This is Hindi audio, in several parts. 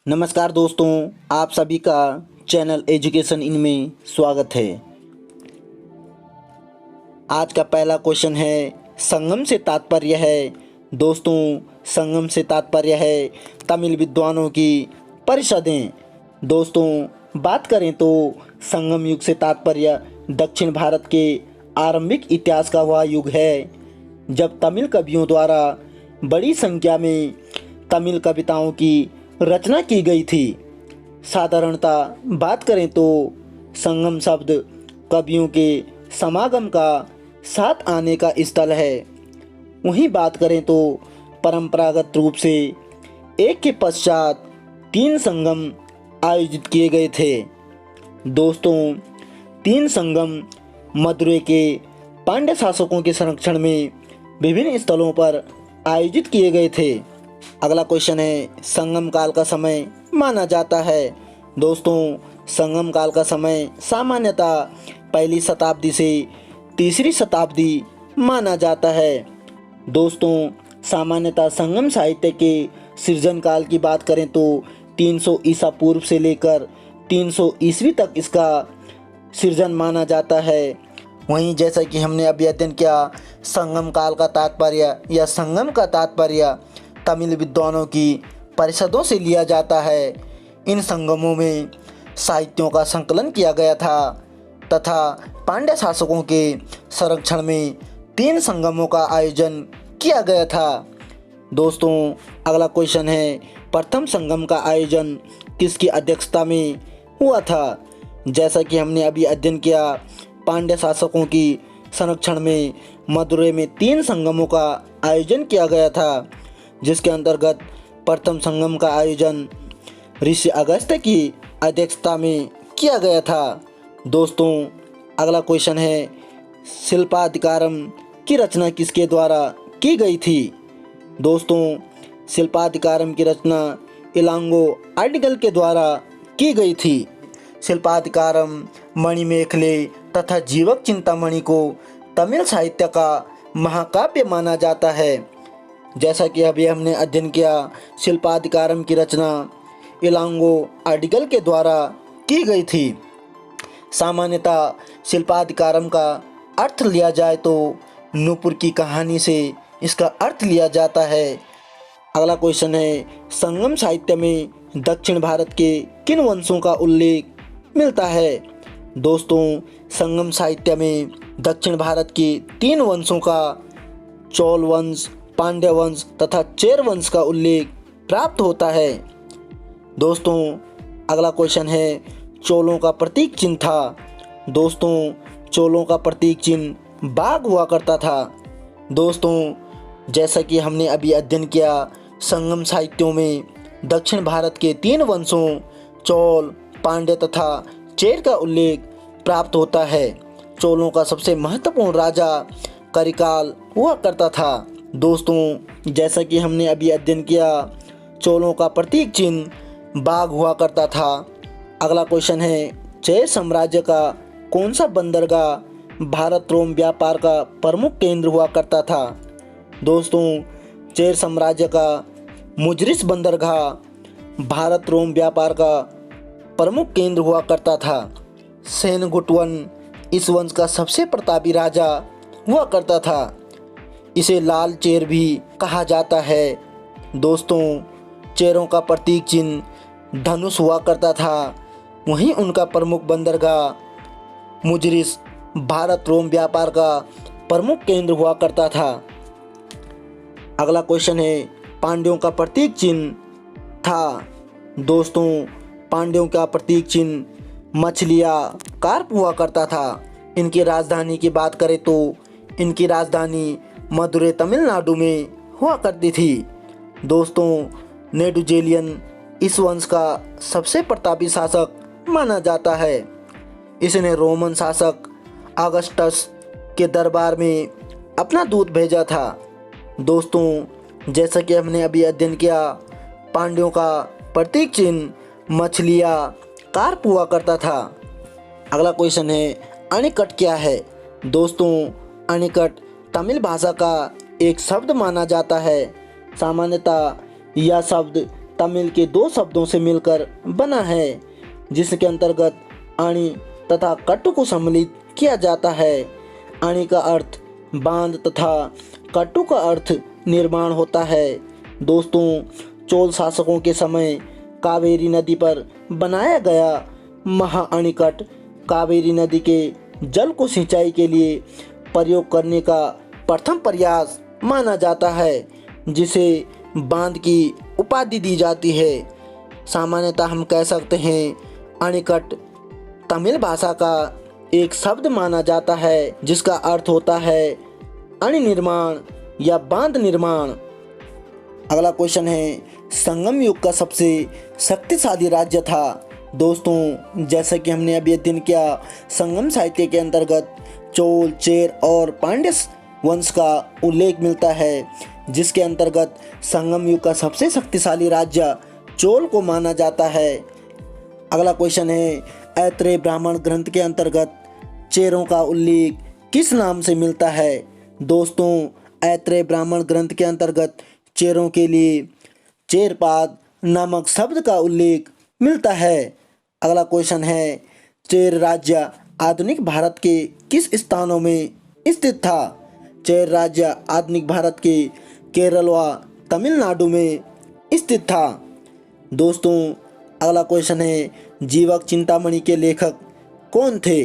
नमस्कार दोस्तों, आप सभी का चैनल एजुकेशन इन में स्वागत है। आज का पहला क्वेश्चन है, संगम से तात्पर्य है। दोस्तों, संगम से तात्पर्य है तमिल विद्वानों की परिषदें। दोस्तों, बात करें तो संगम युग से तात्पर्य दक्षिण भारत के आरंभिक इतिहास का वह युग है जब तमिल कवियों द्वारा बड़ी संख्या में तमिल कविताओं की रचना की गई थी। साधारणतः बात करें तो संगम शब्द कवियों के समागम का साथ आने का स्थल है। वहीं बात करें तो परंपरागत रूप से एक के पश्चात 3 संगम आयोजित किए गए थे। दोस्तों, 3 संगम मदुरै के पांड्य शासकों के संरक्षण में विभिन्न स्थलों पर आयोजित किए गए थे। अगला क्वेश्चन है, संगम काल का समय माना जाता है। दोस्तों, संगम काल का समय सामान्यतः पहली शताब्दी से तीसरी शताब्दी माना जाता है। दोस्तों, सामान्यतः संगम साहित्य के सृजन काल की बात करें तो 300 ईसा पूर्व से लेकर 300 ईस्वी तक इसका सृजन माना जाता है। वहीं जैसा कि हमने अभी अध्ययन किया, संगम काल का तात्पर्य या संगम का तात्पर्य तमिल विद्वानों की परिषदों से लिया जाता है। इन संगमों में साहित्यों का संकलन किया गया था तथा पांड्य शासकों के संरक्षण में 3 संगमों का आयोजन किया गया था। दोस्तों, अगला क्वेश्चन है, प्रथम संगम का आयोजन किसकी अध्यक्षता में हुआ था? जैसा कि हमने अभी अध्ययन किया, पांड्य शासकों की संरक्षण में मदुरै में 3 संगमों का आयोजन किया गया था, जिसके अंतर्गत प्रथम संगम का आयोजन ऋषि अगस्त्य की अध्यक्षता में किया गया था। दोस्तों, अगला क्वेश्चन है, शिल्पाधिकारम की रचना किसके द्वारा की गई थी? दोस्तों, शिल्पाधिकारम की रचना इलांगो अडिगल के द्वारा की गई थी। शिल्पाधिकारम मणिमेखले तथा जीवक चिंतामणि को तमिल साहित्य का महाकाव्य माना जाता है। जैसा कि अभी हमने अध्ययन किया, शिल्पाधिकारम की रचना इलांगो अडिगल के द्वारा की गई थी। सामान्यतः शिल्पाधिकारम का अर्थ लिया जाए तो नूपुर की कहानी से इसका अर्थ लिया जाता है। अगला क्वेश्चन है, संगम साहित्य में दक्षिण भारत के किन वंशों का उल्लेख मिलता है? दोस्तों, संगम साहित्य में दक्षिण भारत के 3 वंशों का चोल वंश, पांड्य वंश तथा चेर वंश का उल्लेख प्राप्त होता है। दोस्तों, अगला क्वेश्चन है, चोलों का प्रतीक चिन्ह था। दोस्तों, चोलों का प्रतीक चिन्ह बाघ हुआ करता था। दोस्तों, जैसा कि हमने अभी अध्ययन किया, संगम साहित्यों में दक्षिण भारत के 3 वंशों चोल, पांड्य तथा चेर का उल्लेख प्राप्त होता है। चोलों का सबसे महत्वपूर्ण राजा करिकाल हुआ करता था। दोस्तों, जैसा कि हमने अभी अध्ययन किया, चोलों का प्रतीक चिन्ह बाघ हुआ करता था। अगला क्वेश्चन है, चेर साम्राज्य का कौन सा बंदरगाह भारत रोम व्यापार का प्रमुख केंद्र हुआ करता था? दोस्तों, चेर साम्राज्य का मुजरिस बंदरगाह भारत रोम व्यापार का प्रमुख केंद्र हुआ करता था। सेनगुटवन इस वंश का सबसे प्रतापी राजा हुआ करता था। इसे लाल चेर भी कहा जाता है। दोस्तों, चेरों का प्रतीक चिन्ह धनुष हुआ करता था। वहीं उनका प्रमुख बंदरगाह मुजरिस भारत रोम व्यापार का प्रमुख केंद्र हुआ करता था। अगला क्वेश्चन है, पांड्यों का प्रतीक चिन्ह था। दोस्तों, पांड्यों का प्रतीक चिन्ह मछलियाँ कार्प हुआ करता था। इनकी राजधानी की बात करें तो इनकी राजधानी मदुरै तमिलनाडु में हुआ करती थी। दोस्तों, नेडुजेलियन इस वंश का सबसे प्रतापी शासक माना जाता है। इसने रोमन शासक अगस्टस के दरबार में अपना दूत भेजा था। दोस्तों, जैसा कि हमने अभी अध्ययन किया, पांड्यों का प्रतीक चिन्ह मछलियाँ कार्प हुआ करता था। अगला क्वेश्चन है, अणिकट क्या है? दोस्तों, अणिकट तमिल भाषा का एक शब्द माना जाता है। सामान्यतः यह शब्द तमिल के दो शब्दों से मिलकर बना है, जिसके अंतर्गत अणि तथा कट्टु को सम्मिलित किया जाता है। अणि का अर्थ बांध तथा कट्टु का अर्थ निर्माण होता है। दोस्तों, चोल शासकों के समय कावेरी नदी पर बनाया गया महाअणिकट कावेरी नदी के जल को सिंचाई के लिए प्रयोग करने का प्रथम प्रयास माना जाता है, जिसे बांध की उपाधि दी जाती है। सामान्यतः हम कह सकते हैं अणिकट तमिल भाषा का एक शब्द माना जाता है, जिसका अर्थ होता है अणि निर्माण या बांध निर्माण। अगला क्वेश्चन है, संगम युग का सबसे शक्तिशाली राज्य था। दोस्तों, जैसा कि हमने अभी अध्ययन किया, संगम साहित्य के अंतर्गत चोल, चेर और पांड्य वंश का उल्लेख मिलता है, जिसके अंतर्गत संगम युग का सबसे शक्तिशाली राज्य चोल को माना जाता है। अगला क्वेश्चन है, ऐत्रेय ब्राह्मण ग्रंथ के अंतर्गत चेरों का उल्लेख किस नाम से मिलता है। दोस्तों, ऐत्रेय ब्राह्मण ग्रंथ के अंतर्गत चेरों के लिए चेरपाद नामक शब्द का उल्लेख मिलता है। अगला क्वेश्चन है, चेर राज्य आधुनिक भारत के किस स्थानों में स्थित था। चेर राज्य आधुनिक भारत के केरल व तमिलनाडु में स्थित था। दोस्तों, अगला क्वेश्चन है, जीवक चिंतामणि के लेखक कौन थे।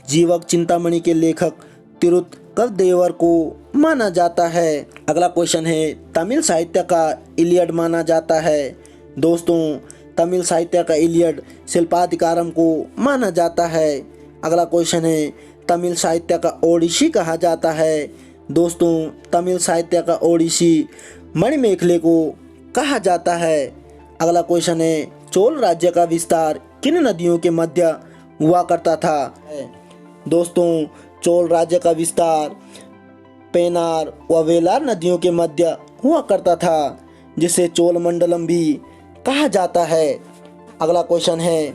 जीवक चिंतामणि के लेखक तिरुत्तकदेवर को माना जाता है। अगला क्वेश्चन है, तमिल साहित्य का इलियड माना जाता है। दोस्तों, तमिल साहित्य का इलियड शिल्पाधिकारम को माना जाता है। अगला क्वेश्चन है, तमिल साहित्य का ओडिसी कहा जाता है। दोस्तों, तमिल साहित्य का ओडिसी मणिमेखले को कहा जाता है। अगला क्वेश्चन है, चोल राज्य का विस्तार किन नदियों के मध्य हुआ करता था। दोस्तों, चोल राज्य का विस्तार पेनार व वेलार नदियों के मध्य हुआ करता था, जिसे चोल मंडलम भी कहा जाता है। अगला क्वेश्चन है,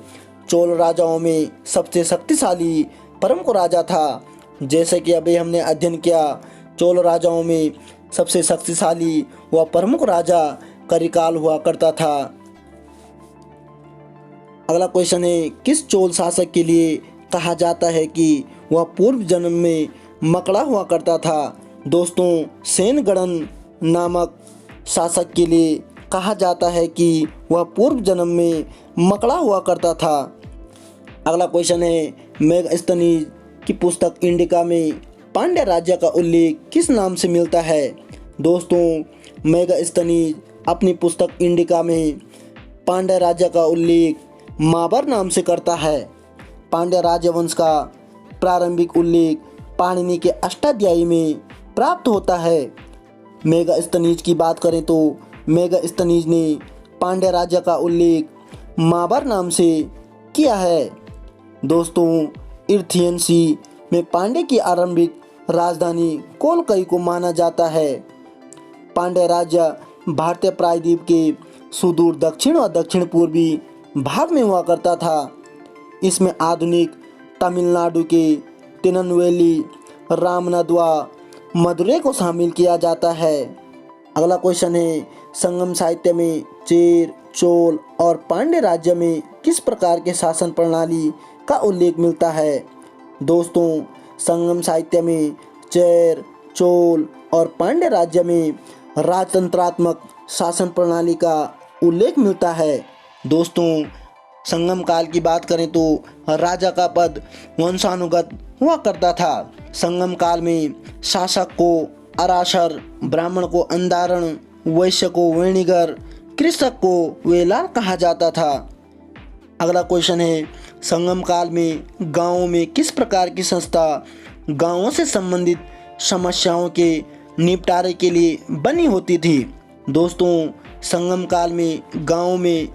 चोल राजाओं में सबसे शक्तिशाली प्रमुख राजा था। जैसे कि अभी हमने अध्ययन किया, चोल राजाओं में सबसे शक्तिशाली व प्रमुख राजा करिकाल हुआ करता था। अगला क्वेश्चन है, किस चोल शासक के लिए कहा जाता है कि वह पूर्व जन्म में मकड़ा हुआ करता था। दोस्तों, सेनगढ़न नामक शासक के लिए कहा जाता है कि वह पूर्व जन्म में मकड़ा हुआ करता था। अगला क्वेश्चन है, मेगस्थनीज की पुस्तक इंडिका में पांड्य राज्य का उल्लेख किस नाम से मिलता है। दोस्तों, मेगस्थनीज अपनी पुस्तक इंडिका में पांड्य राज्य का उल्लेख माबर नाम से करता है। पांड्य राजवंश का प्रारंभिक उल्लेख पाणिनि के अष्टाध्यायी में प्राप्त होता है। मेगस्थनीज की बात करें तो मेगस्थनीज ने पांड्य राज्य का उल्लेख माबर नाम से किया है। दोस्तों, इर्थियन सी में पांड्य की आरंभिक राजधानी कोलकई को माना जाता है। पांड्य राज्य भारतीय प्रायद्वीप के सुदूर दक्षिण और दक्षिण पूर्वी भाग में हुआ करता था। इसमें आधुनिक तमिलनाडु के तिरुनेलवेली, रामनाद व मदुरै को शामिल किया जाता है। अगला क्वेश्चन है, संगम साहित्य में चेर, चोल और पांड्य राज्य में किस प्रकार के शासन प्रणाली का उल्लेख मिलता है। दोस्तों, संगम साहित्य में चेर, चोल और पांड्य राज्य में राजतंत्रात्मक शासन प्रणाली का उल्लेख मिलता है। दोस्तों, संगम काल की बात करें तो राजा का पद वंशानुगत हुआ करता था। संगम काल में शासक को अराशर, ब्राह्मण को अंधारण, वैश्य को वेणीगर, कृषक को वेलार कहा जाता था। अगला क्वेश्चन है, संगम काल में गांवों में किस प्रकार की संस्था गांवों से संबंधित समस्याओं के निपटारे के लिए बनी होती थी। दोस्तों, संगम काल में गांवों में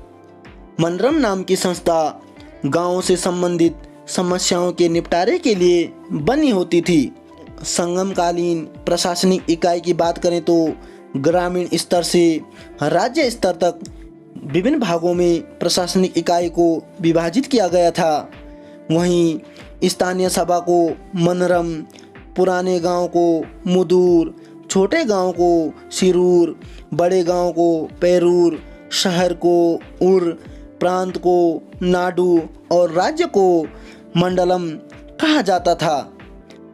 मनरम नाम की संस्था गांवों से संबंधित समस्याओं के निपटारे के लिए बनी होती थी। संगमकालीन प्रशासनिक इकाई की बात करें तो ग्रामीण स्तर से राज्य स्तर तक विभिन्न भागों में प्रशासनिक इकाई को विभाजित किया गया था। वहीं स्थानीय सभा को मनरम, पुराने गांव को मुदूर, छोटे गांव को सिरूर, बड़े गांव को पैरूर, शहर को उर, प्रांत को नाडु और राज्य को मंडलम कहा जाता था।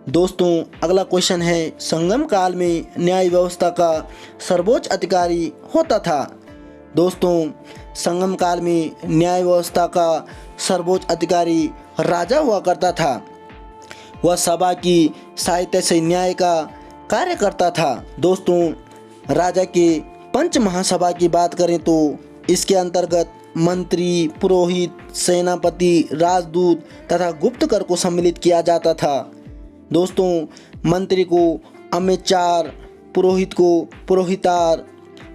दोस्तों अगला क्वेश्चन है, संगम काल में न्याय व्यवस्था का सर्वोच्च अधिकारी होता था। दोस्तों संगम काल में न्याय व्यवस्था का सर्वोच्च अधिकारी राजा हुआ करता था। वह सभा की सहायता से न्याय का कार्य करता था। दोस्तों राजा के पंच महासभा की बात करें तो इसके अंतर्गत मंत्री, पुरोहित, सेनापति, राजदूत तथा गुप्तकर को सम्मिलित किया जाता था। दोस्तों मंत्री को अमेचार, पुरोहित को पुरोहितार,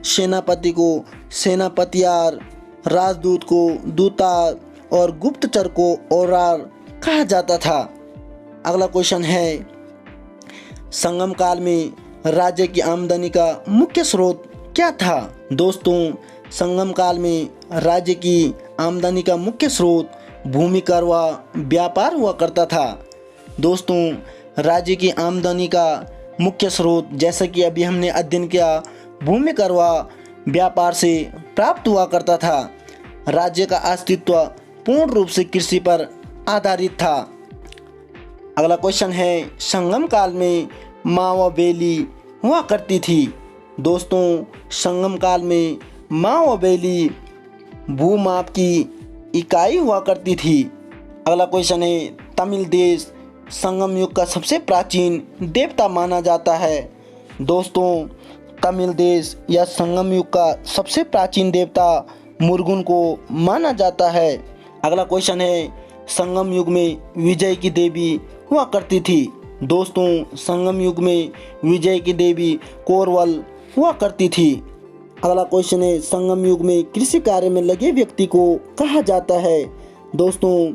सेनापति को सेनापतियार, राजदूत को दूतार और गुप्तचर को औरार कहा जाता था। अगला क्वेश्चन है, संगम काल में राज्य की आमदनी का मुख्य स्रोत क्या था। दोस्तों संगम काल में राज्य की आमदनी का मुख्य स्रोत भूमि कर व व्यापार हुआ करता था। दोस्तों राज्य की आमदनी का मुख्य स्रोत, जैसा कि अभी हमने अध्ययन किया, भूमि कर व व्यापार से प्राप्त हुआ करता था। राज्य का अस्तित्व पूर्ण रूप से कृषि पर आधारित था। अगला क्वेश्चन है, संगम काल में माँ व बेली हुआ करती थी। दोस्तों संगम काल में माँ व बेली भूमाप की इकाई हुआ करती थी। अगला क्वेश्चन है, तमिल देश संगम युग का सबसे प्राचीन देवता माना जाता है। दोस्तों तमिल देश या संगम युग का सबसे प्राचीन देवता मुर्गुन को माना जाता है। अगला क्वेश्चन है, संगम युग में विजय की देवी हुआ करती थी। दोस्तों संगम युग में विजय की देवी कोरवल हुआ करती थी। अगला क्वेश्चन है, संगम युग में कृषि कार्य में लगे व्यक्ति को कहा जाता है। दोस्तों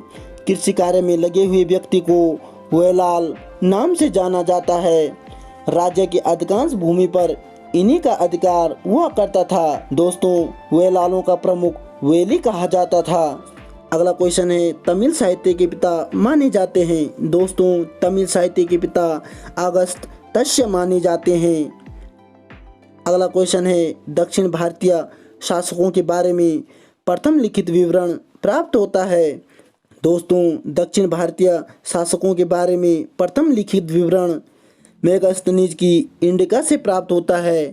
कृषि कार्य में लगे हुए व्यक्ति को वेलाल नाम से जाना जाता है। राज्य की अधिकांश भूमि पर इन्हीं का अधिकार हुआ करता था। दोस्तों वेलालों का प्रमुख वेली कहा जाता था। अगला क्वेश्चन है, तमिल साहित्य के पिता माने जाते हैं। दोस्तों तमिल साहित्य के पिता अगस्त तस्य माने जाते हैं। अगला क्वेश्चन है, दक्षिण भारतीय शासकों के बारे में प्रथम लिखित विवरण प्राप्त होता है। दोस्तों दक्षिण भारतीय शासकों के बारे में प्रथम लिखित विवरण मेगास्थनीज की इंडिका से प्राप्त होता है।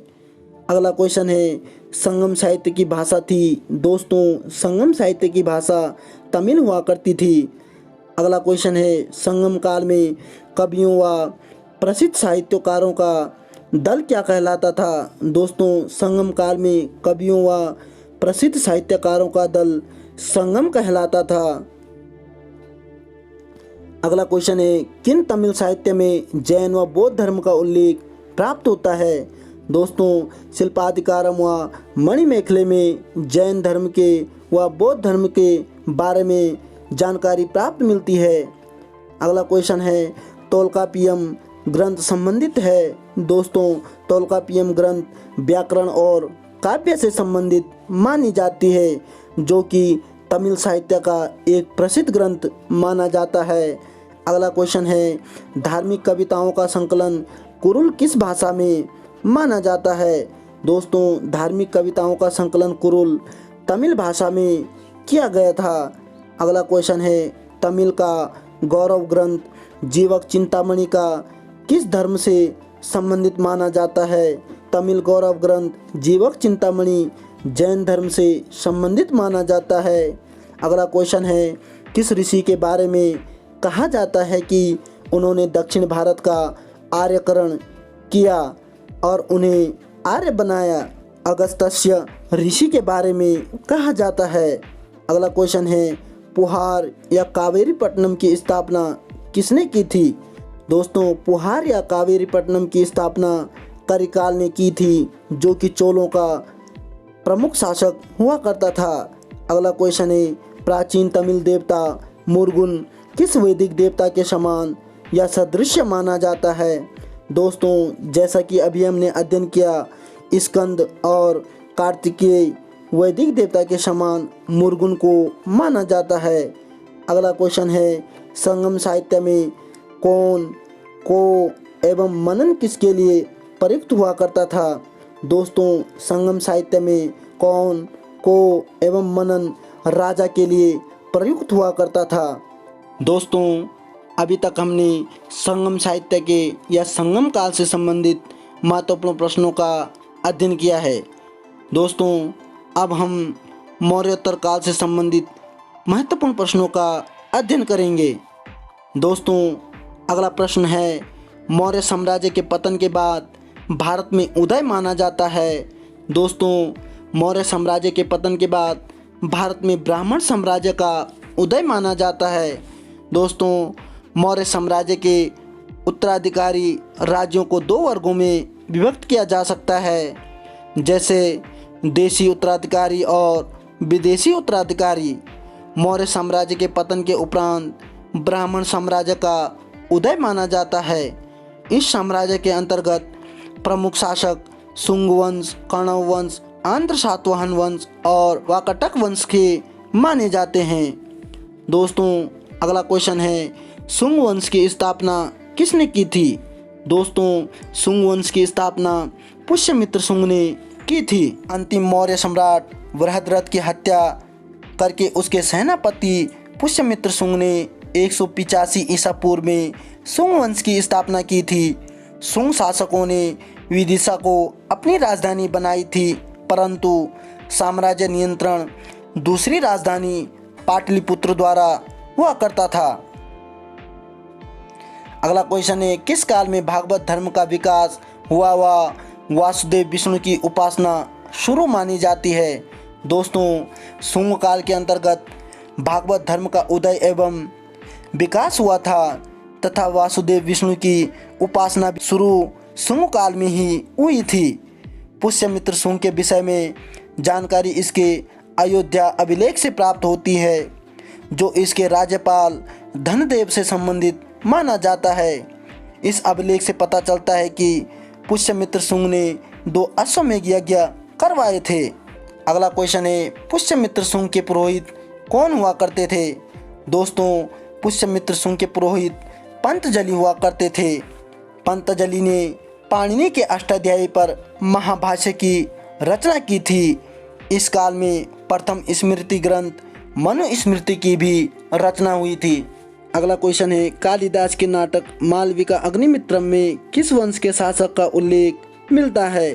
अगला क्वेश्चन है, संगम साहित्य की भाषा थी। दोस्तों संगम साहित्य की भाषा तमिल हुआ करती थी। अगला क्वेश्चन है, संगम काल में कवियों व प्रसिद्ध साहित्यकारों का दल क्या कहलाता था। दोस्तों संगम काल में कवियों व प्रसिद्ध साहित्यकारों का दल संगम कहलाता था। अगला क्वेश्चन है, किन तमिल साहित्य में जैन व बौद्ध धर्म का उल्लेख प्राप्त होता है। दोस्तों शिल्पाधिकारम व मणिमेखले में जैन धर्म के व बौद्ध धर्म के बारे में जानकारी प्राप्त मिलती है। अगला क्वेश्चन है, तोल्कापियम ग्रंथ संबंधित है। दोस्तों तोल्कापियम ग्रंथ व्याकरण और काव्य से संबंधित मानी जाती है, जो कि तमिल साहित्य का एक प्रसिद्ध ग्रंथ माना जाता है। अगला क्वेश्चन है, धार्मिक कविताओं का संकलन कुरुल किस भाषा में माना जाता है। दोस्तों धार्मिक कविताओं का संकलन कुरुल तमिल भाषा में किया गया था। अगला क्वेश्चन है, तमिल का गौरव ग्रंथ जीवक चिंतामणि का किस धर्म से संबंधित माना जाता है। तमिल गौरव ग्रंथ जीवक चिंतामणि जैन धर्म से संबंधित माना जाता है। अगला क्वेश्चन है, किस ऋषि के बारे में कहा जाता है कि उन्होंने दक्षिण भारत का आर्यकरण किया और उन्हें आर्य बनाया। अगस्त्य ऋषि के बारे में कहा जाता है। अगला क्वेश्चन है, पुहार या कावेरीपट्टनम की स्थापना किसने की थी। दोस्तों पुहार या कावेरीपट्टनम की स्थापना करिकाल ने की थी, जो कि चोलों का प्रमुख शासक हुआ करता था। अगला क्वेश्चन है, प्राचीन तमिल देवता मुर्गुन किस वैदिक देवता के समान या सदृश माना जाता है। दोस्तों जैसा कि अभी हमने अध्ययन किया, स्कंद और कार्तिकेय वैदिक देवता के समान मुर्गुन को माना जाता है। अगला क्वेश्चन है, संगम साहित्य में कौन, को एवं मनन किसके लिए प्रयुक्त हुआ करता था। दोस्तों संगम साहित्य में कौन, को एवं मनन राजा के लिए प्रयुक्त हुआ करता था। दोस्तों, अभी तक हमने संगम साहित्य के या संगम काल से संबंधित महत्वपूर्ण प्रश्नों का अध्ययन किया है। दोस्तों, अब हम मौर्योत्तर काल से संबंधित महत्वपूर्ण प्रश्नों का अध्ययन करेंगे। दोस्तों, अगला प्रश्न है, मौर्य साम्राज्य के पतन के बाद भारत में उदय माना जाता है। दोस्तों, मौर्य साम्राज्य के पतन के बाद भारत में ब्राह्मण साम्राज्य का उदय माना जाता है। दोस्तों, मौर्य साम्राज्य के उत्तराधिकारी राज्यों को दो वर्गों में विभक्त किया जा सकता है, जैसे देशी उत्तराधिकारी और विदेशी उत्तराधिकारी। मौर्य साम्राज्य के पतन के उपरांत ब्राह्मण साम्राज्य का उदय माना जाता है। इस साम्राज्य के अंतर्गत प्रमुख शासक शुंग वंश, कण्व वंश, आंध्र सातवाहन वंश और वाकाटक वंश के माने जाते हैं। दोस्तों, अगला क्वेश्चन है, शुंग वंश की स्थापना किसने की थी? दोस्तों, शुंग वंश की स्थापना पुष्यमित्र शुंग ने की थी। अंतिम मौर्य सम्राट बृहद्रथ की हत्या करके उसके सेनापति पुष्यमित्र शुंग ने 185 ईसा पूर्व में शुंग वंश की स्थापना की थी। शुंग शासकों ने विदिशा को अपनी राजधानी बनाई थी, परंतु साम्राज्य नियंत्रण दूसरी राजधानी पाटलिपुत्र द्वारा हुआ करता था। अगला क्वेश्चन है, किस काल में भागवत धर्म का विकास हुआ व वासुदेव विष्णु की उपासना शुरू मानी जाती है? दोस्तों, शुंग काल के अंतर्गत भागवत धर्म का उदय एवं विकास हुआ था तथा वासुदेव विष्णु की उपासना शुरू शुंग काल में ही हुई थी। पुष्यमित्र शुंग के विषय में जानकारी इसके अयोध्या अभिलेख से प्राप्त होती है, जो इसके राज्यपाल धनदेव से संबंधित माना जाता है। इस अभिलेख से पता चलता है कि पुष्यमित्र शुंग ने 2 अश्वमेध यज्ञ करवाए थे। अगला क्वेश्चन है, पुष्यमित्र शुंग के पुरोहित कौन हुआ करते थे? दोस्तों, पुष्यमित्र शुंग के पुरोहित पंतजलि हुआ करते थे। पंतजलि ने पाणिनि के अष्टाध्यायी पर महाभाष्य की रचना की थी। इस काल में प्रथम स्मृति ग्रंथ मनुस्मृति की भी रचना हुई थी। अगला क्वेश्चन है, कालिदास के नाटक मालविका अग्निमित्रम में किस वंश के शासक का उल्लेख मिलता है?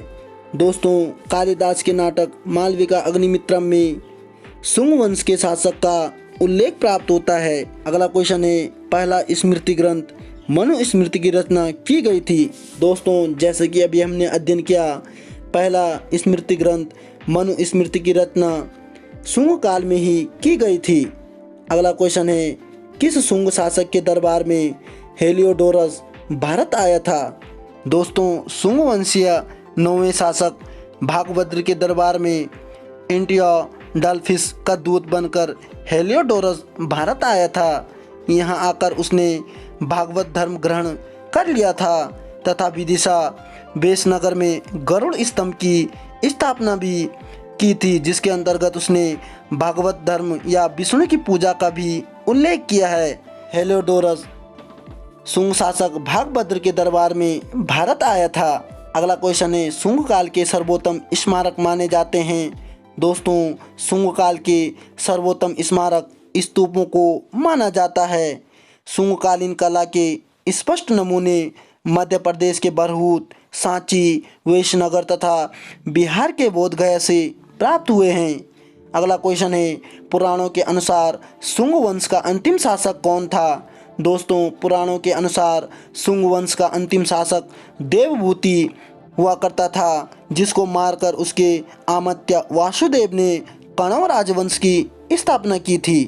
दोस्तों, कालिदास के नाटक मालविका अग्निमित्रम में शुंग वंश के शासक का उल्लेख प्राप्त होता है। अगला क्वेश्चन है, पहला स्मृति ग्रंथ मनुस्मृति की रचना की गई थी। दोस्तों, जैसे कि अभी हमने अध्ययन किया, पहला स्मृति ग्रंथ मनुस्मृति की रचना शुंग काल में ही की गई थी। अगला क्वेश्चन है, किस शुंग शासक के दरबार में हेलियोडोरस भारत आया था? दोस्तों, शुंग वंशीय 9वें शासक भागभद्र के दरबार में एंटियोडल्फिस का दूत बनकर हेलियोडोरस भारत आया था। यहाँ आकर उसने भागवत धर्म ग्रहण कर लिया था तथा विदिशा बेसनगर में गरुड़ स्तंभ की स्थापना भी की थी, जिसके अंतर्गत उसने भागवत धर्म या विष्णु की पूजा का भी उल्लेख किया है। हेलियोडोरस शुंग शासक भागभद्र के दरबार में भारत आया था। अगला क्वेश्चन है, शुंग काल के सर्वोत्तम स्मारक माने जाते हैं? दोस्तों, शुंग काल के सर्वोत्तम स्मारक स्तूपों को माना जाता है। शुंगकालीन कला के स्पष्ट नमूने मध्य प्रदेश के बरहूत, सांची, वैश्यनगर तथा बिहार के बोधगया से प्राप्त हुए हैं। अगला क्वेश्चन है, पुराणों के अनुसार शुंग वंश का अंतिम शासक कौन था? दोस्तों, पुराणों के अनुसार शुंग वंश का अंतिम शासक देवभूति हुआ करता था, जिसको मारकर उसके आमात्य वासुदेव ने कण्व राजवंश की स्थापना की थी।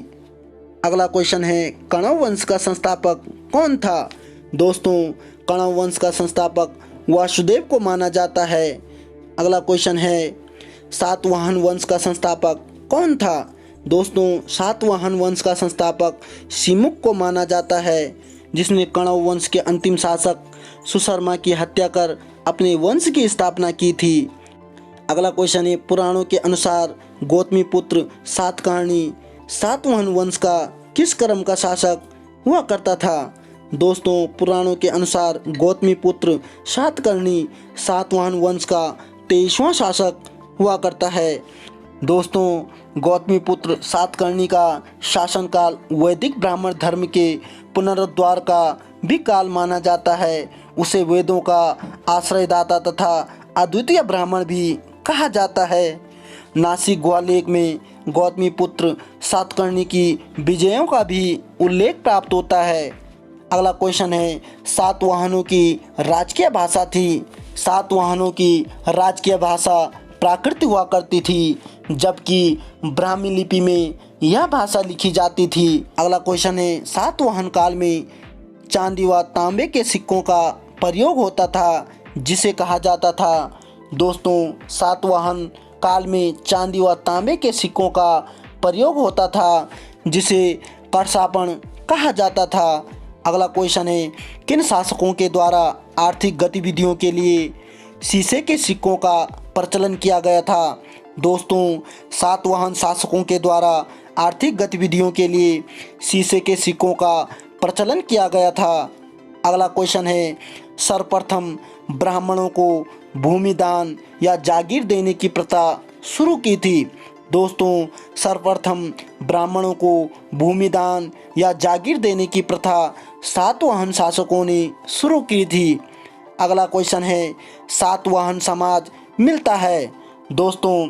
अगला क्वेश्चन है, कण्व वंश का संस्थापक कौन था? दोस्तों, कण्व वंश का संस्थापक वासुदेव को माना जाता है। अगला क्वेश्चन है, सातवाहन वंश का संस्थापक कौन था? दोस्तों, सातवाहन वंश का संस्थापक सिमुक को माना जाता है, जिसने कण्व वंश के अंतिम शासक सुशर्मा की हत्या कर अपने वंश की स्थापना की थी। अगला क्वेश्चन है, पुराणों के अनुसार गौतमी पुत्र सातकर्णी सातवाहन वंश का किस क्रम का शासक हुआ करता था? दोस्तों, पुराणों के अनुसार गौतमी पुत्र सातकर्णी सातवाहन वंश का 23वां शासक हुआ करता है। दोस्तों गौतमीपुत्र सातकर्णी का शासनकाल वैदिक ब्राह्मण धर्म के पुनरुद्धार का भी काल माना जाता है। उसे वेदों का आश्रयदाता तथा अद्वितीय ब्राह्मण भी कहा जाता है। नासिक ग्वालेक में गौतमीपुत्र सातकर्णी की विजयों का भी उल्लेख प्राप्त होता है। अगला क्वेश्चन है, सातवाहनों की राजकीय भाषा थी। सातवाहनों की राजकीय भाषा प्राकृत हुआ करती थी, जबकि ब्राह्मी लिपि में यह भाषा लिखी जाती थी। अगला क्वेश्चन है, सातवाहन काल में चांदी व तांबे के सिक्कों का प्रयोग होता था, जिसे कहा जाता था। दोस्तों सातवाहन काल में चांदी व तांबे के सिक्कों का प्रयोग होता था, जिसे करसापण कहा जाता था। अगला क्वेश्चन है, किन शासकों के द्वारा आर्थिक गतिविधियों के लिए शीशे के सिक्कों का प्रचलन किया गया था। दोस्तों सातवाहन शासकों के द्वारा आर्थिक गतिविधियों के लिए शीशे के सिक्कों का प्रचलन किया गया था। अगला क्वेश्चन है, सर्वप्रथम ब्राह्मणों को भूमि दान या जागीर देने की प्रथा शुरू की थी। दोस्तों सर्वप्रथम ब्राह्मणों को भूमि दान या जागीर देने की प्रथा सातवाहन शासकों ने शुरू की थी। अगला क्वेश्चन है, सातवाहन समाज मिलता है। दोस्तों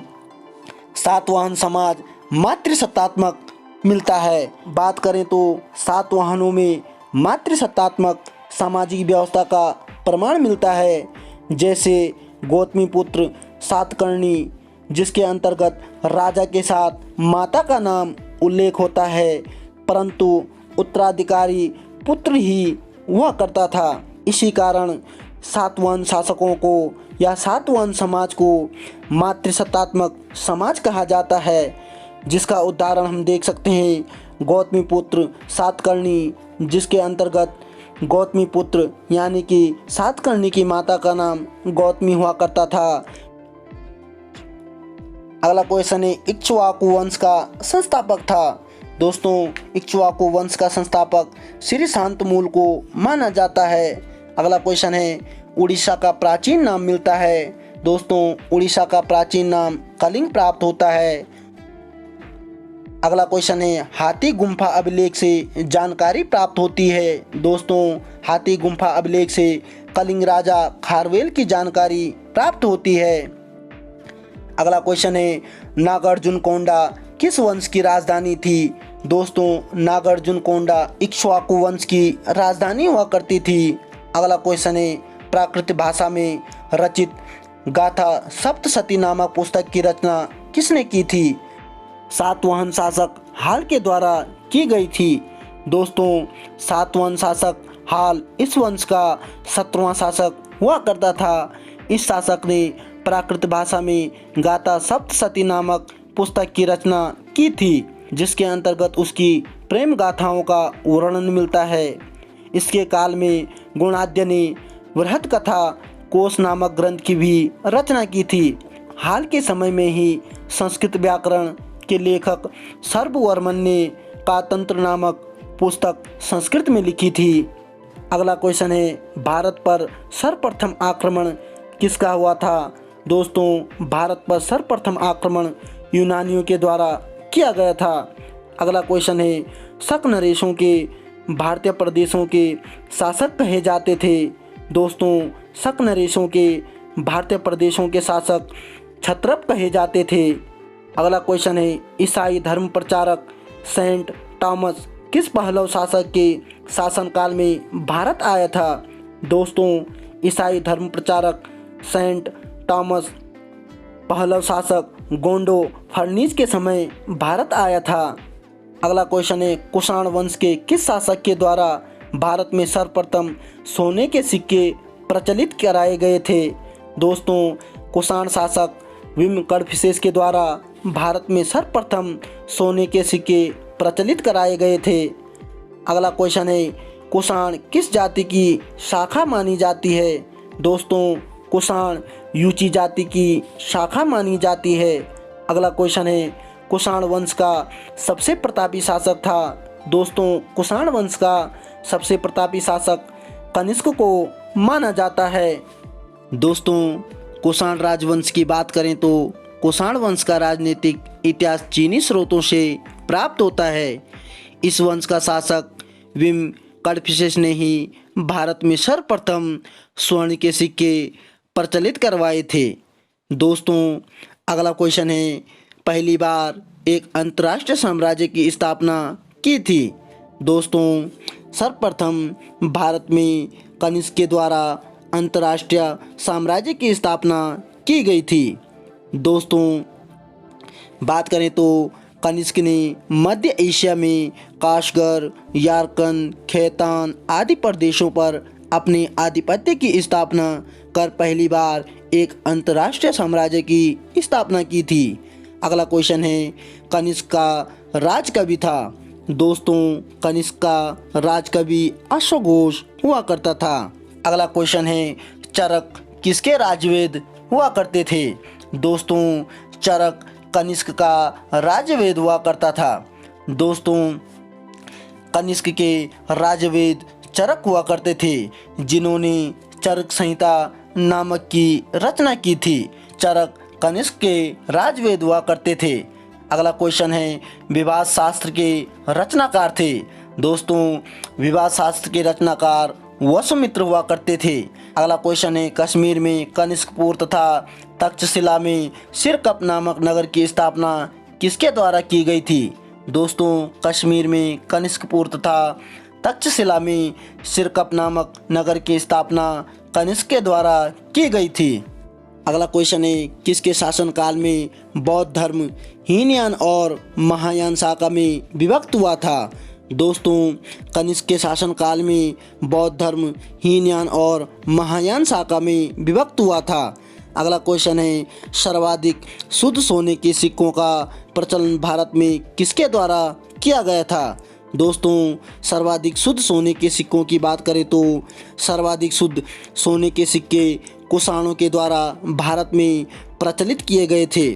सातवाहन समाज मातृसत्तात्मक मिलता है। बात करें तो सातवाहनों में मातृसत्तात्मक सामाजिक व्यवस्था का प्रमाण मिलता है, जैसे गौतमीपुत्र सातकर्णी, जिसके अंतर्गत राजा के साथ माता का नाम उल्लेख होता है, परंतु उत्तराधिकारी पुत्र ही हुआ करता था। इसी कारण सातवाहन शासकों को या सातवाहन समाज को मातृसत्तात्मक समाज कहा जाता है, जिसका उदाहरण हम देख सकते हैं गौतमीपुत्र सातकर्णी, जिसके अंतर्गत गौतमीपुत्र यानी कि सातकर्णी की माता का नाम गौतमी हुआ करता था। अगला क्वेश्चन है, इक्ष्वाकु वंश का संस्थापक था। दोस्तों इक्ष्वाकु वंश का संस्थापक श्री शांतमूल को माना जाता है। अगला क्वेश्चन है, उड़ीसा का प्राचीन नाम मिलता है। दोस्तों उड़ीसा का प्राचीन नाम कलिंग प्राप्त होता है। अगला क्वेश्चन है, हाथी गुम्फा अभिलेख से जानकारी प्राप्त होती है। दोस्तों हाथी गुम्फा अभिलेख से कलिंग राजा खारवेल की जानकारी प्राप्त होती है। अगला क्वेश्चन है, नागार्जुनकोंडा किस वंश की राजधानी थी। दोस्तों नागार्जुनकोंडा इक्ष्वाकु वंश की राजधानी हुआ करती थी। अगला क्वेश्चन है, प्राकृत भाषा में रचित गाथा सप्तशती नामक पुस्तक की रचना किसने की थी। सातवाहन शासक हाल के द्वारा की गई थी। दोस्तों सातवाहन शासक हाल इस वंश का 17वां शासक हुआ करता था। इस शासक ने प्राकृत भाषा में गाथा सप्तशती नामक पुस्तक की रचना की थी, जिसके अंतर्गत उसकी प्रेम गाथाओं का वर्णन मिलता है। इसके काल में गुणाद्य ने बृहत कथा कोश नामक ग्रंथ की भी रचना की थी। हाल के समय में ही संस्कृत व्याकरण के लेखक सर्ववर्मन ने कातंत्र नामक पुस्तक संस्कृत में लिखी थी। अगला क्वेश्चन है, भारत पर सर्वप्रथम आक्रमण किसका हुआ था। दोस्तों भारत पर सर्वप्रथम आक्रमण यूनानियों के द्वारा किया गया था। अगला क्वेश्चन है, शक नरेशों के भारतीय प्रदेशों के शासक कहे जाते थे। दोस्तों शक नरेशों के भारतीय प्रदेशों के शासक क्षत्रप कहे जाते थे। अगला क्वेश्चन है, ईसाई धर्म प्रचारक सेंट थॉमस किस पहलव शासक के शासनकाल में भारत आया था। दोस्तों ईसाई धर्म प्रचारक सेंट थॉमस पहलव शासक गोंडो फर्नीज के समय भारत आया था। अगला क्वेश्चन है, कुषाण वंश के किस शासक के द्वारा भारत में सर्वप्रथम सोने के सिक्के प्रचलित कराए गए थे। दोस्तों कुषाण शासक विम कड़फिसेस के द्वारा भारत में सर्वप्रथम सोने के सिक्के प्रचलित कराए गए थे। अगला क्वेश्चन है, कुषाण किस जाति की शाखा मानी जाती है। दोस्तों कुषाण यूची जाति की शाखा मानी जाती है। अगला क्वेश्चन है, कुषाण वंश का सबसे प्रतापी शासक था। दोस्तों कुषाण वंश का सबसे प्रतापी शासक कनिष्क को माना जाता है। दोस्तों कुषाण राजवंश की बात करें तो कुषाण वंश का राजनीतिक इतिहास चीनी स्रोतों से प्राप्त होता है। इस वंश का शासक विम कड़फिसेस ने ही भारत में सर्वप्रथम स्वर्ण के सिक्के प्रचलित करवाए थे। दोस्तों अगला क्वेश्चन है, पहली बार एक अंतर्राष्ट्रीय साम्राज्य की स्थापना की थी। दोस्तों सर्वप्रथम भारत में कनिष्क के द्वारा अंतर्राष्ट्रीय साम्राज्य की स्थापना की गई थी। दोस्तों बात करें तो कनिष्क ने मध्य एशिया में काशगर, यारकन, खैतान आदि प्रदेशों पर अपने आधिपत्य की स्थापना कर पहली बार एक अंतर्राष्ट्रीय साम्राज्य की स्थापना की थी। अगला क्वेश्चन है, कनिष्क का राज कवि था। दोस्तों कनिष्क का राज कवि अश्वघोष हुआ करता था। अगला क्वेश्चन है, चरक किसके राजवेद हुआ करते थे। दोस्तों चरक कनिष्क का राजवेद हुआ करता था। दोस्तों कनिष्क के राजवेद चरक हुआ करते थे, जिन्होंने चरक संहिता नामक की रचना की थी। चरक कनिष्क के राजवेद हुआ करते थे। अगला क्वेश्चन है, विवाद शास्त्र के रचनाकार थे। दोस्तों विवाद शास्त्र के रचनाकार वसुमित्र हुआ करते थे। अगला क्वेश्चन है, कश्मीर में कनिष्कपुर तथा तक्षशिला में सिरकप नामक नगर की स्थापना किसके द्वारा की गई थी। दोस्तों कश्मीर में कनिष्कपुर तथा तक्षशिला में सिरकप नामक नगर की स्थापना कनिष्क के द्वारा की गई थी। अगला क्वेश्चन है, किसके शासनकाल में बौद्ध धर्म हीनयान और महायान शाखा में विभक्त हुआ था। दोस्तों कनिष्क के शासनकाल में बौद्ध धर्म हीनयान और महायान शाखा में विभक्त हुआ था। अगला क्वेश्चन है, सर्वाधिक शुद्ध सोने के सिक्कों का प्रचलन भारत में किसके द्वारा किया गया था। दोस्तों सर्वाधिक शुद्ध सोने के सिक्कों की बात करें तो सर्वाधिक शुद्ध सोने के सिक्के कुषाणों के द्वारा भारत में प्रचलित किए गए थे।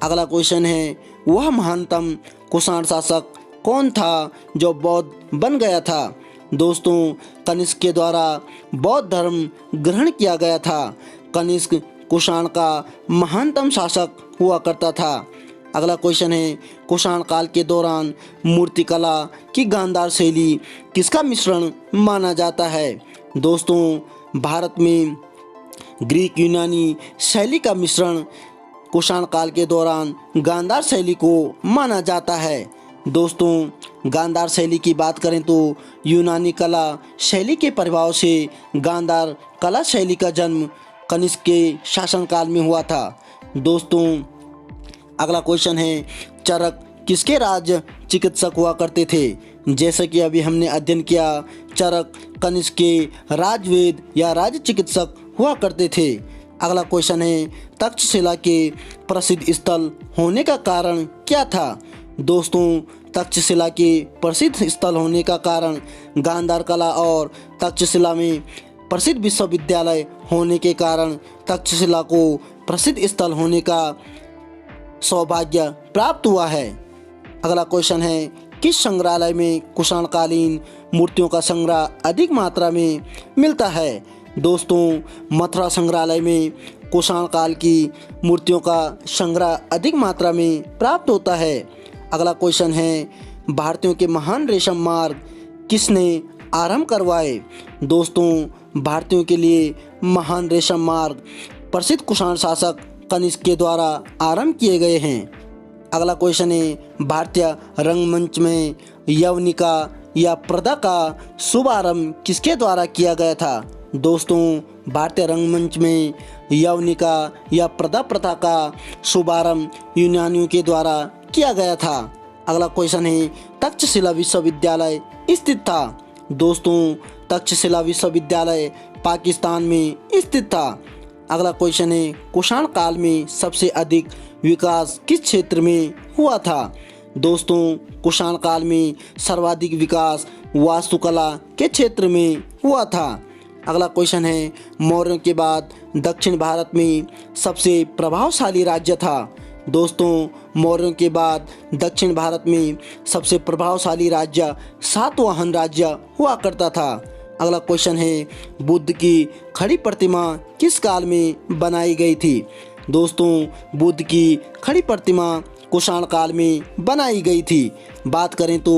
अगला क्वेश्चन है, वह महानतम कुषाण शासक कौन था जो बौद्ध बन गया था। दोस्तों कनिष्क के द्वारा बौद्ध धर्म ग्रहण किया गया था। कनिष्क कुषाण का महानतम शासक हुआ करता था। अगला क्वेश्चन है, कुषाण काल के दौरान मूर्तिकला की गांधार शैली किसका मिश्रण माना जाता है। दोस्तों भारत में ग्रीक यूनानी शैली का मिश्रण कुषाण काल के दौरान गांधार शैली को माना जाता है। दोस्तों गांधार शैली की बात करें तो यूनानी कला शैली के प्रभाव से गांधार कला शैली का जन्म कनिष्क के शासनकाल में हुआ था। दोस्तों अगला क्वेश्चन है, चरक किसके राज्य चिकित्सक हुआ करते थे। जैसा कि अभी हमने अध्ययन किया, चरक कनिष्क के राजवेद या राज चिकित्सक हुआ करते थे। अगला क्वेश्चन है, तक्षशिला के प्रसिद्ध स्थल होने का कारण क्या था। दोस्तों तक्षशिला के प्रसिद्ध स्थल होने का कारण गांधार कला और तक्षशिला में प्रसिद्ध विश्वविद्यालय होने के कारण तक्षशिला को प्रसिद्ध स्थल होने का सौभाग्य प्राप्त हुआ है। अगला क्वेश्चन है, किस संग्रहालय में कुषाणकालीन मूर्तियों का संग्रह अधिक मात्रा में मिलता है। दोस्तों मथुरा संग्रहालय में कुषाण काल की मूर्तियों का संग्रह अधिक मात्रा में प्राप्त होता है। अगला क्वेश्चन है, भारतीयों के महान रेशम मार्ग किसने आरंभ करवाए। दोस्तों भारतीयों के लिए महान रेशम मार्ग प्रसिद्ध कुषाण शासक कनिष्क के द्वारा आरंभ किए गए हैं। अगला क्वेश्चन है, भारतीय रंगमंच में यवनिका या प्रदा का शुभारंभ किसके द्वारा किया गया था। दोस्तों भारतीय रंगमंच में यवनिका या प्रदा प्रथा का शुभारंभ यूनानियों के द्वारा किया गया था। अगला क्वेश्चन है, तक्षशिला विश्वविद्यालय स्थित था। दोस्तों तक्षशिला विश्वविद्यालय पाकिस्तान में स्थित था। अगला क्वेश्चन है, कुषाण काल में सबसे अधिक विकास किस क्षेत्र में हुआ था। दोस्तों कुषाण काल में सर्वाधिक विकास वास्तुकला के क्षेत्र में हुआ था। अगला क्वेश्चन है, मौर्यों के बाद दक्षिण भारत में सबसे प्रभावशाली राज्य था। दोस्तों मौर्यों के बाद दक्षिण भारत में सबसे प्रभावशाली राज्य सातवाहन राज्य हुआ करता था। अगला क्वेश्चन है, बुद्ध की खड़ी प्रतिमा किस काल में बनाई गई थी। दोस्तों बुद्ध की खड़ी प्रतिमा कुषाण काल में बनाई गई थी। बात करें तो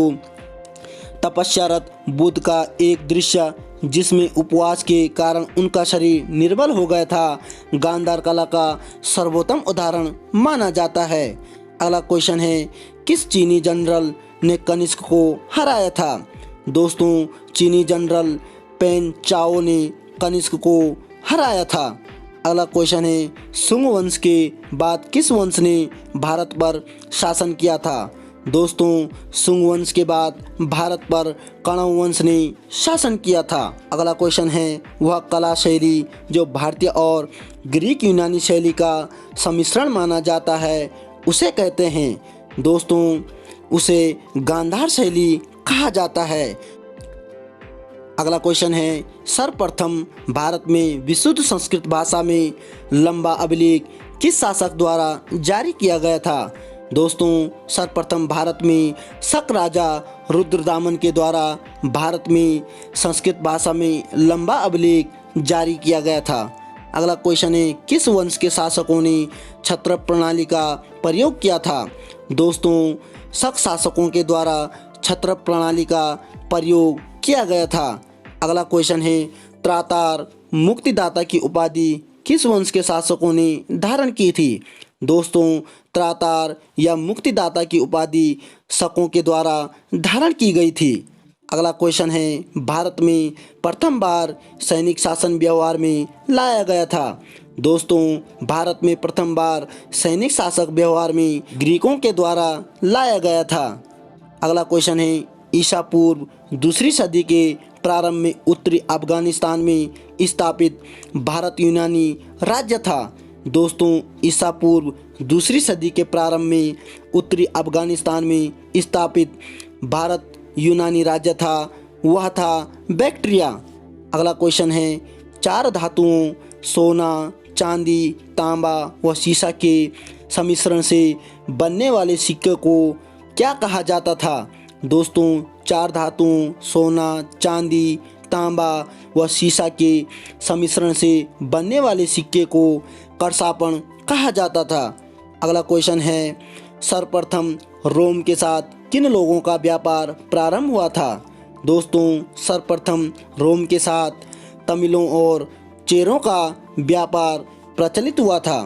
तपस्यारत बुद्ध का एक दृश्य जिसमें उपवास के कारण उनका शरीर निर्बल हो गया था, गांधार कला का सर्वोत्तम उदाहरण माना जाता है। अगला क्वेश्चन है, किस चीनी जनरल ने कनिष्क को हराया था? दोस्तों चीनी जनरल पेन चाओ ने कनिष्क को हराया था। अगला क्वेश्चन है, सुंग वंश के बाद किस वंश ने भारत पर शासन किया था? दोस्तों सुंग वंश के बाद भारत पर कण्व वंश ने शासन किया था। अगला क्वेश्चन है, वह कला शैली जो भारतीय और ग्रीक यूनानी शैली का सम्मिश्रण माना जाता है उसे कहते हैं? दोस्तों उसे गांधार शैली कहा जाता है। अगला क्वेश्चन है, सर्वप्रथम भारत में विशुद्ध संस्कृत भाषा में लंबा अभिलेख किस शासक द्वारा जारी किया गया था? दोस्तों सर्वप्रथम भारत में शक राजा रुद्रदामन के द्वारा भारत में संस्कृत भाषा में लंबा अभिलेख जारी किया गया था। अगला क्वेश्चन है, किस वंश के शासकों ने छत्र प्रणाली का प्रयोग किया था? दोस्तों शक शासकों के द्वारा छत्र प्रणाली का प्रयोग किया गया था। अगला क्वेश्चन है, त्रातार मुक्तिदाता की उपाधि किस वंश के शासकों ने धारण की थी? दोस्तों त्रातार या मुक्तिदाता की उपाधि शकों के द्वारा धारण की गई थी। अगला क्वेश्चन है, भारत में प्रथम बार सैनिक शासन व्यवहार में लाया गया था? दोस्तों भारत में प्रथम बार सैनिक शासक व्यवहार में ग्रीकों के द्वारा लाया गया था। अगला क्वेश्चन है, ईसा पूर्व दूसरी सदी के प्रारंभ में उत्तरी अफगानिस्तान में स्थापित भारत यूनानी राज्य था? दोस्तों ईसा पूर्व दूसरी सदी के प्रारंभ में उत्तरी अफगानिस्तान में स्थापित भारत यूनानी राज्य था, वह था बैक्ट्रिया। अगला क्वेश्चन है, चार धातुओं सोना, चांदी, तांबा व सीसा के सम्मिश्रण से बनने वाले सिक्के को क्या कहा जाता था? दोस्तों चार धातुओं सोना, चांदी, तांबा व सीसा के सम्मिश्रण से बनने वाले सिक्के को करसापण कहा जाता था। अगला क्वेश्चन है, सर्वप्रथम रोम के साथ किन लोगों का व्यापार प्रारंभ हुआ था? दोस्तों सर्वप्रथम रोम के साथ तमिलों और चेरों का व्यापार प्रचलित हुआ था।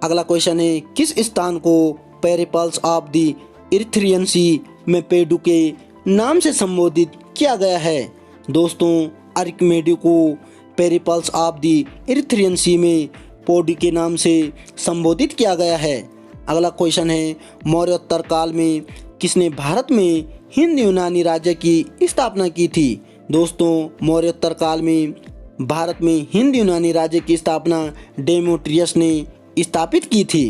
अगला क्वेश्चन है, किस स्थान को पेरिपल्स ऑफ द इरिथ्रियन सी में पेडु के नाम से संबोधित किया गया है? दोस्तों अरिकमेडु को पेरिपल्स ऑफ द इरिथ्रियन सी में पोडी के नाम से संबोधित किया गया है। अगला क्वेश्चन है, मौर्योत्तर काल में किसने भारत में हिंद यूनानी राज्य की स्थापना की थी? दोस्तों मौर्योत्तर काल में भारत में हिंद यूनानी राज्य की स्थापना डेमेट्रियस ने स्थापित की थी।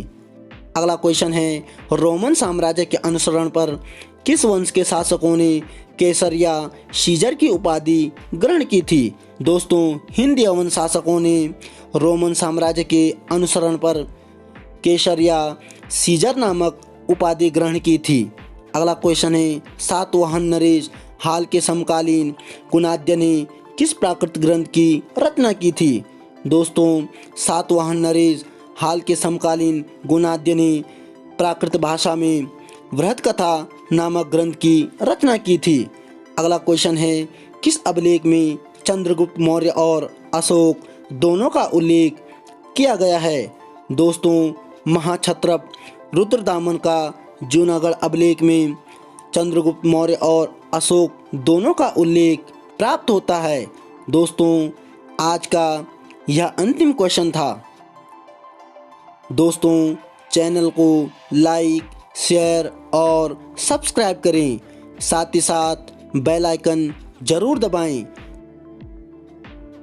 अगला क्वेश्चन है, रोमन साम्राज्य के अनुसरण पर किस वंश के शासकों ने केसर या सीजर की उपाधि ग्रहण की थी? दोस्तों हिंद यवन शासकों ने रोमन साम्राज्य के अनुसरण पर केसर या सीजर नामक उपाधि ग्रहण की थी। अगला क्वेश्चन है, सातवाहन नरेश हाल के समकालीन गुणाद्य ने किस प्राकृत ग्रंथ की रचना की थी? दोस्तों सातवाहन नरेश हाल के समकालीन गुणाद्य ने प्राकृत भाषा में वृहत कथा नामक ग्रंथ की रचना की थी। अगला क्वेश्चन है, किस अभिलेख में चंद्रगुप्त मौर्य और अशोक दोनों का उल्लेख किया गया है? दोस्तों महाक्षत्रप रुद्रदामन का जूनागढ़ अभिलेख में चंद्रगुप्त मौर्य और अशोक दोनों का उल्लेख प्राप्त होता है। दोस्तों आज का यह अंतिम क्वेश्चन था। दोस्तों चैनल को लाइक, शेयर और सब्सक्राइब करें, साथ ही साथ बेल आइकन जरूर दबाएं